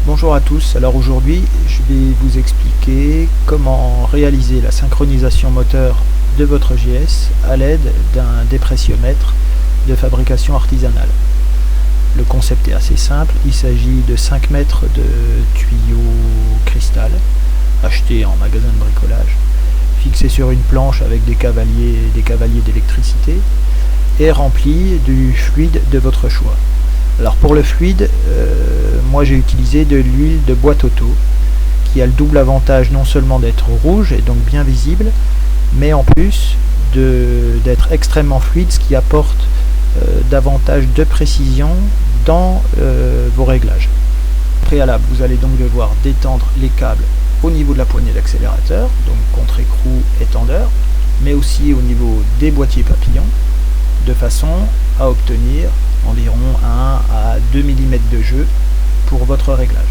Bonjour à tous, alors aujourd'hui je vais vous expliquer comment réaliser la synchronisation moteur de votre GS à l'aide d'un dépressiomètre de fabrication artisanale. Le concept est assez simple, il s'agit de 5 mètres de tuyaux cristal achetés en magasin de bricolage, fixés sur une planche avec des cavaliers d'électricité et remplis du fluide de votre choix. Alors pour le fluide, moi j'ai utilisé de l'huile de boîte auto qui a le double avantage non seulement d'être rouge et donc bien visible, mais en plus d'être extrêmement fluide, ce qui apporte davantage de précision dans vos réglages. Au préalable, vous allez donc devoir détendre les câbles au niveau de la poignée d'accélérateur, donc contre-écrou et tendeur, mais aussi au niveau des boîtiers papillons, de façon à obtenir environ 1 à 2 mm de jeu pour votre réglage.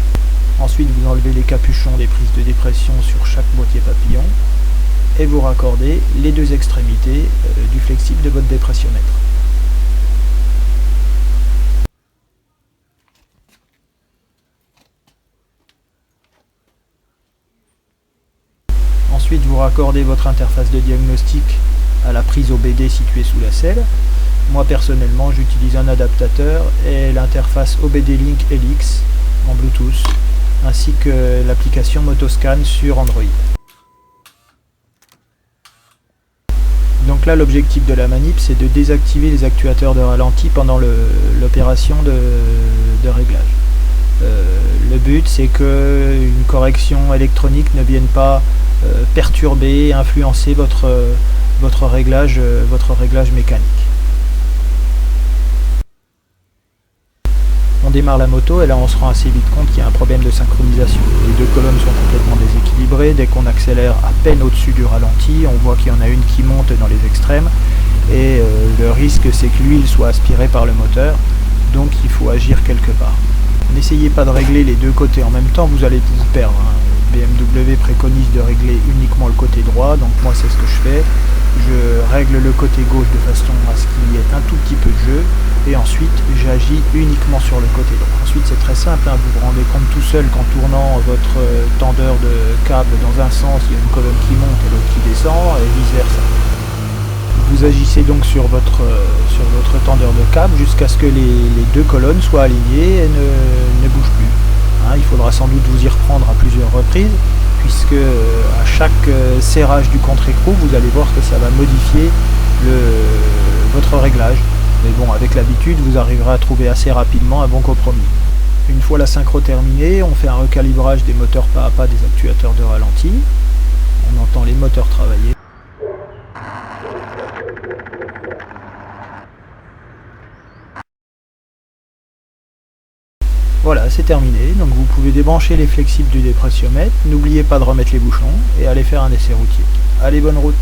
Ensuite, vous enlevez les capuchons des prises de dépression sur chaque boîtier papillon et vous raccordez les deux extrémités du flexible de votre dépressiomètre. Ensuite, vous raccordez votre interface de diagnostic à la prise OBD située sous la selle. Moi personnellement j'utilise un adaptateur et l'interface OBD Link LX en Bluetooth ainsi que l'application Motoscan sur Android. Donc là l'objectif de la manip c'est de désactiver les actuateurs de ralenti pendant l'opération de réglage. Le but c'est qu'une correction électronique ne vienne pas perturber, influencer votre réglage mécanique. On démarre la moto et là on se rend assez vite compte qu'il y a un problème de synchronisation. Les deux colonnes sont complètement déséquilibrées, dès qu'on accélère à peine au-dessus du ralenti, on voit qu'il y en a une qui monte dans les extrêmes et le risque c'est que l'huile soit aspirée par le moteur, donc il faut agir quelque part. N'essayez pas de régler les deux côtés en même temps, vous allez vous perdre. BMW préconise de régler uniquement le côté droit, donc moi c'est ce que je fais. Je règle le côté gauche de façon à ce qu'il y ait un tout petit peu de jeu et ensuite j'agis uniquement sur le côté droit. Ensuite c'est très simple, vous vous rendez compte tout seul qu'en tournant votre tendeur de câble dans un sens, il y a une colonne qui monte et l'autre qui descend et vice versa. Vous agissez donc sur votre tendeur de câble jusqu'à ce que les deux colonnes soient alignées et ne bougent plus. Il faudra sans doute vous y reprendre à plusieurs reprises puisque à chaque serrage du contre-écrou vous allez voir que ça va modifier votre réglage. Mais bon, avec l'habitude vous arriverez à trouver assez rapidement un bon compromis. Une fois la synchro terminée, on fait un recalibrage des moteurs pas à pas des actuateurs de ralenti. On entend les moteurs travailler. Voilà, c'est terminé, donc vous pouvez débrancher les flexibles du dépressiomètre, n'oubliez pas de remettre les bouchons et aller faire un essai routier. Allez, bonne route!